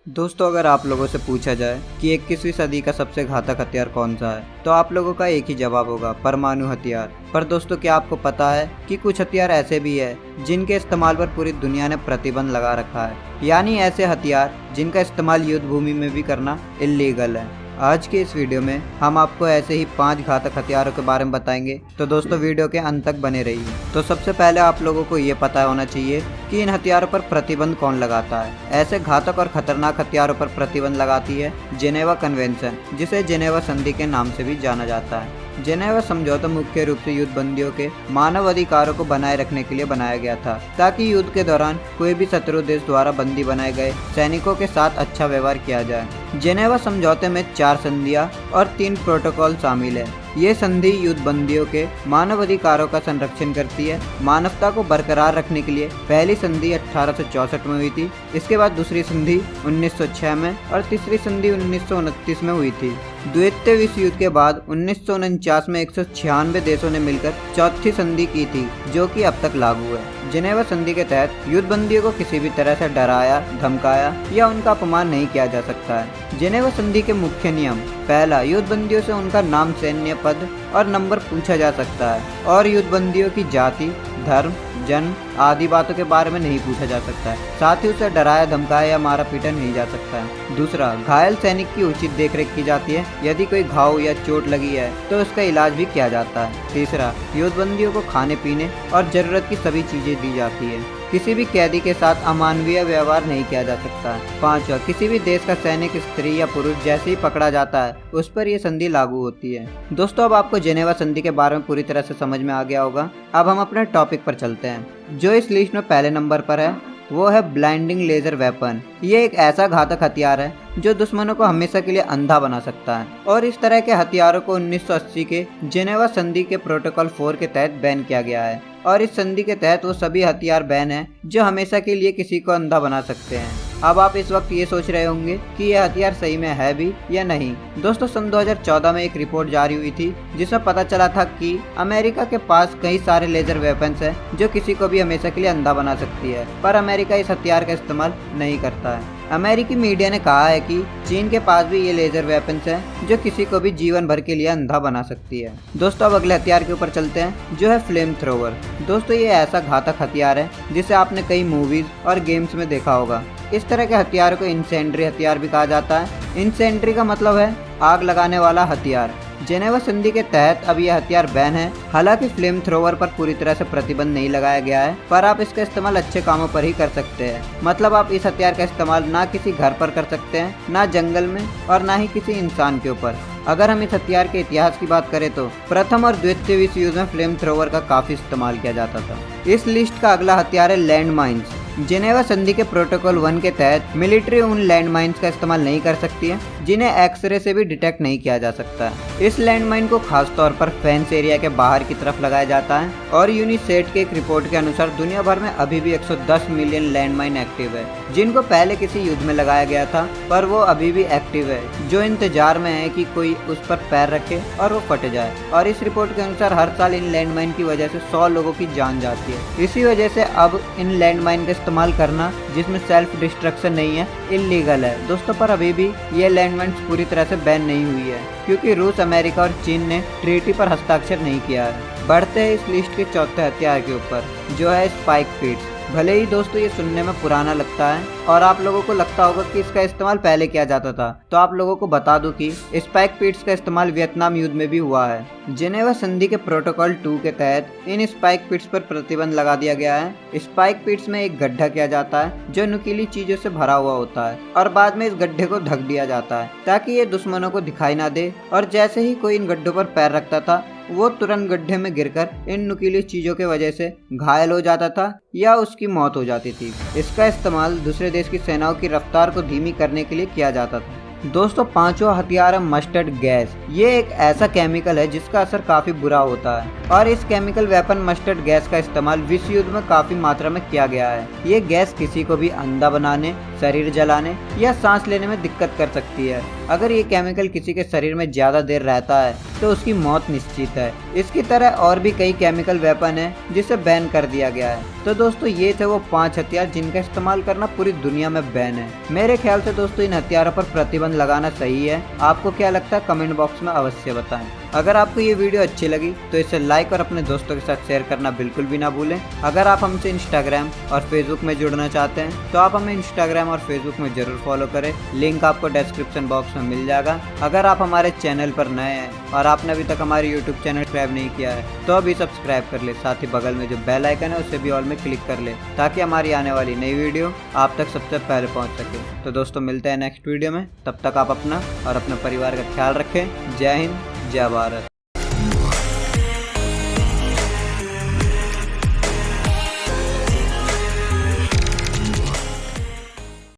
दोस्तों, अगर आप लोगों से पूछा जाए कि 21वीं सदी का सबसे घातक हथियार कौन सा है, तो आप लोगों का एक ही जवाब होगा, परमाणु हथियार। पर दोस्तों, क्या आपको पता है कि कुछ हथियार ऐसे भी है जिनके इस्तेमाल पर पूरी दुनिया ने प्रतिबंध लगा रखा है, यानी ऐसे हथियार जिनका इस्तेमाल युद्ध भूमि में भी करना इल्लीगल है। आज के इस वीडियो में हम आपको ऐसे ही 5 घातक हथियारों के बारे में बताएंगे, तो दोस्तों वीडियो के अंत तक बने रहिए। तो सबसे पहले आप लोगों को ये पता होना चाहिए कि इन हथियारों पर प्रतिबंध कौन लगाता है। ऐसे घातक और खतरनाक हथियारों पर प्रतिबंध लगाती है जेनेवा कन्वेंशन, जिसे जेनेवा संधि के नाम से भी जाना जाता है। जेनेवा समझौता मुख्य रूप से युद्ध बंदियों के मानव अधिकारों को बनाए रखने के लिए बनाया गया था, ताकि युद्ध के दौरान कोई भी शत्रु देश द्वारा बंदी बनाए गए सैनिकों के साथ अच्छा व्यवहार किया जाए। जेनेवा समझौते में 4 संधियां और 3 प्रोटोकॉल शामिल है। ये संधि युद्ध बंदियों के मानव अधिकारों का संरक्षण करती है। मानवता को बरकरार रखने के लिए पहली संधि 1864 में हुई थी, इसके बाद दूसरी संधि 1906 में और तीसरी संधि 1929 में हुई थी। द्वितीय विश्व युद्ध के बाद 1949 में 196 देशों ने मिलकर चौथी संधि की थी, जो कि अब तक लागू है। जेनेवा संधि के तहत युद्ध बंदियों को किसी भी तरह से डराया, धमकाया या उनका अपमान नहीं किया जा सकता है। जेनेवा संधि के मुख्य नियम: पहला, युद्ध बंदियों से उनका नाम, सैन्य पद और नंबर पूछा जा सकता है, और युद्ध बंदियों की जाति, धर्म, जन्म आदि बातों के बारे में नहीं पूछा जा सकता है। साथ ही उसे डराया, धमकाया या मारा पीटा नहीं जा सकता है। दूसरा, घायल सैनिक की उचित देखरेख की जाती है। यदि कोई घाव या चोट लगी है तो उसका इलाज भी किया जाता है। तीसरा, युद्ध बंदियों को खाने पीने और जरूरत की सभी चीजें दी जाती है। किसी भी कैदी के साथ अमानवीय व्यवहार नहीं किया जा सकता। पांचवा, किसी भी देश का सैनिक स्त्री या पुरुष जैसे ही पकड़ा जाता है उस पर यह संधि लागू होती है। दोस्तों, अब आपको जेनेवा संधि के बारे में पूरी तरह से समझ में आ गया होगा। अब हम अपने टॉपिक पर चलते हैं। जो इस लिस्ट में पहले नंबर पर है वो है ब्लाइंडिंग लेजर वेपन। ये एक ऐसा घातक हथियार है जो दुश्मनों को हमेशा के लिए अंधा बना सकता है, और इस तरह के हथियारों को 1980 के जेनेवा संधि के प्रोटोकॉल 4 के तहत बैन किया गया है। और इस संधि के तहत वो सभी हथियार बैन हैं जो हमेशा के लिए किसी को अंधा बना सकते हैं। अब आप इस वक्त ये सोच रहे होंगे कि यह हथियार सही में है भी या नहीं। दोस्तों, सन 2014 में एक रिपोर्ट जारी हुई थी जिसमें पता चला था कि अमेरिका के पास कई सारे लेजर वेपन्स हैं जो किसी को भी हमेशा के लिए अंधा बना सकती है, पर अमेरिका इस हथियार का इस्तेमाल नहीं करता है। अमेरिकी मीडिया ने कहा है कि चीन के पास भी ये लेजर वेपन्स हैं जो किसी को भी जीवन भर के लिए अंधा बना सकती है। दोस्तों, अब अगले हथियार के ऊपर चलते हैं, जो है फ्लेम थ्रोवर। दोस्तों, ये ऐसा घातक हथियार है जिसे आपने कई मूवीज और गेम्स में देखा होगा। इस तरह के हथियार को इंसेंड्री हथियार भी कहा जाता है। इंसेंड्री का मतलब है आग लगाने वाला हथियार। जेनेवा संधि के तहत अब यह हथियार बैन है। हालांकि फ्लेम थ्रोवर पर पूरी तरह से प्रतिबंध नहीं लगाया गया है, पर आप इसका इस्तेमाल अच्छे कामों पर ही कर सकते हैं। मतलब आप इस हथियार का इस्तेमाल ना किसी घर पर कर सकते हैं, ना जंगल में, और ना ही किसी इंसान के ऊपर। अगर हम इस हथियार के इतिहास की बात करें तो प्रथम और द्वितीय विश्व युद्ध में फ्लेम थ्रोवर का काफी इस्तेमाल किया जाता था। इस लिस्ट का अगला हथियार है लैंड माइन्स। जेनेवा संधि के प्रोटोकॉल 1 के तहत मिलिट्री उन लैंड माइन्स का इस्तेमाल नहीं कर सकती है जिन्हें एक्सरे से भी डिटेक्ट नहीं किया जा सकता है। इस लैंड माइन को खासतौर पर फेंस एरिया के बाहर की तरफ लगाया जाता है, और यूनिसेट के एक रिपोर्ट के अनुसार दुनिया भर में अभी भी 110 मिलियन लैंड माइन एक्टिव है, जिनको पहले किसी युद्ध में लगाया गया था, पर वो अभी भी एक्टिव है, जो इंतजार में है कि कोई उस पर पैर रखे और वो फट जाए। और इस रिपोर्ट के अनुसार हर साल इन लैंड माइन की वजह से 100 लोगों की जान जाती है। इसी वजह से अब इन लैंड माइन का इस्तेमाल करना, जिसमें सेल्फ डिस्ट्रक्शन नहीं है, इल्लीगल है। दोस्तों, पर अभी भी ये लैंड माइन्स पूरी तरह से बैन नहीं हुई है, क्योंकि रूस, अमेरिका और चीन ने ट्रीटी पर हस्ताक्षर नहीं किया है। बढ़ते हैं इस लिस्ट के चौथे हथियार के ऊपर, जो है स्पाइक पिट्स। भले ही दोस्तों ये सुनने में पुराना लगता है और आप लोगों को लगता होगा कि इसका इस्तेमाल पहले किया जाता था, तो आप लोगों को बता दूं कि स्पाइक पिट्स का इस्तेमाल वियतनाम युद्ध में भी हुआ है। जेनेवा संधि के प्रोटोकॉल 2 के तहत इन स्पाइक पिट्स पर प्रतिबंध लगा दिया गया है। स्पाइक पिट्स में एक गड्ढा किया जाता है जो नुकीली चीजों से भरा हुआ होता है, और बाद में इस गड्ढे को ढक दिया जाता है ताकि ये दुश्मनों को दिखाई ना दे, और जैसे ही कोई इन गड्ढों पर पैर रखता था वो तुरंत गड्ढे में गिरकर इन नुकीली चीजों के वजह से घायल हो जाता था या उसकी मौत हो जाती थी। इसका इस्तेमाल दूसरे देश की सेनाओं की रफ्तार को धीमी करने के लिए किया जाता था। दोस्तों, पांचवा हथियार है मस्टर्ड गैस। ये एक ऐसा केमिकल है जिसका असर काफी बुरा होता है, और इस केमिकल वेपन मस्टर्ड गैस का इस्तेमाल विश्व युद्ध में काफी मात्रा में किया गया है। ये गैस किसी को भी अंधा बनाने, शरीर जलाने या सांस लेने में दिक्कत कर सकती है। अगर ये केमिकल किसी के शरीर में ज्यादा देर रहता है तो उसकी मौत निश्चित है। इसकी तरह और भी कई केमिकल वेपन है जिसे बैन कर दिया गया है। तो दोस्तों ये थे वो 5 हथियार जिनका इस्तेमाल करना पूरी दुनिया में बैन है। मेरे ख्याल से दोस्तों इन हथियारों पर प्रतिबंध लगाना सही है। आपको क्या लगता है कमेंट बॉक्स में अवश्य बताएं। अगर आपको ये वीडियो अच्छी लगी तो इसे लाइक और अपने दोस्तों के साथ शेयर करना बिल्कुल भी ना भूलें। अगर आप हमसे इंस्टाग्राम और फेसबुक में जुड़ना चाहते हैं तो आप हमें इंस्टाग्राम और फेसबुक में जरूर फॉलो करें। लिंक आपको डिस्क्रिप्शन बॉक्स में मिल जाएगा। अगर आप हमारे चैनल पर नए हैं और आपने अभी तक हमारे यूट्यूब चैनल सब्सक्राइब नहीं किया है तो अभी सब्सक्राइब कर ले। साथ ही बगल में जो बेल आइकन है उसे भी ऑल में क्लिक कर ले ताकि हमारी आने वाली नई वीडियो आप तक सबसे पहले पहुंच सके। तो दोस्तों मिलते हैं नेक्स्ट वीडियो में। तब तक आप अपना और अपने परिवार का ख्याल रखें। जय हिंद, जय भारत।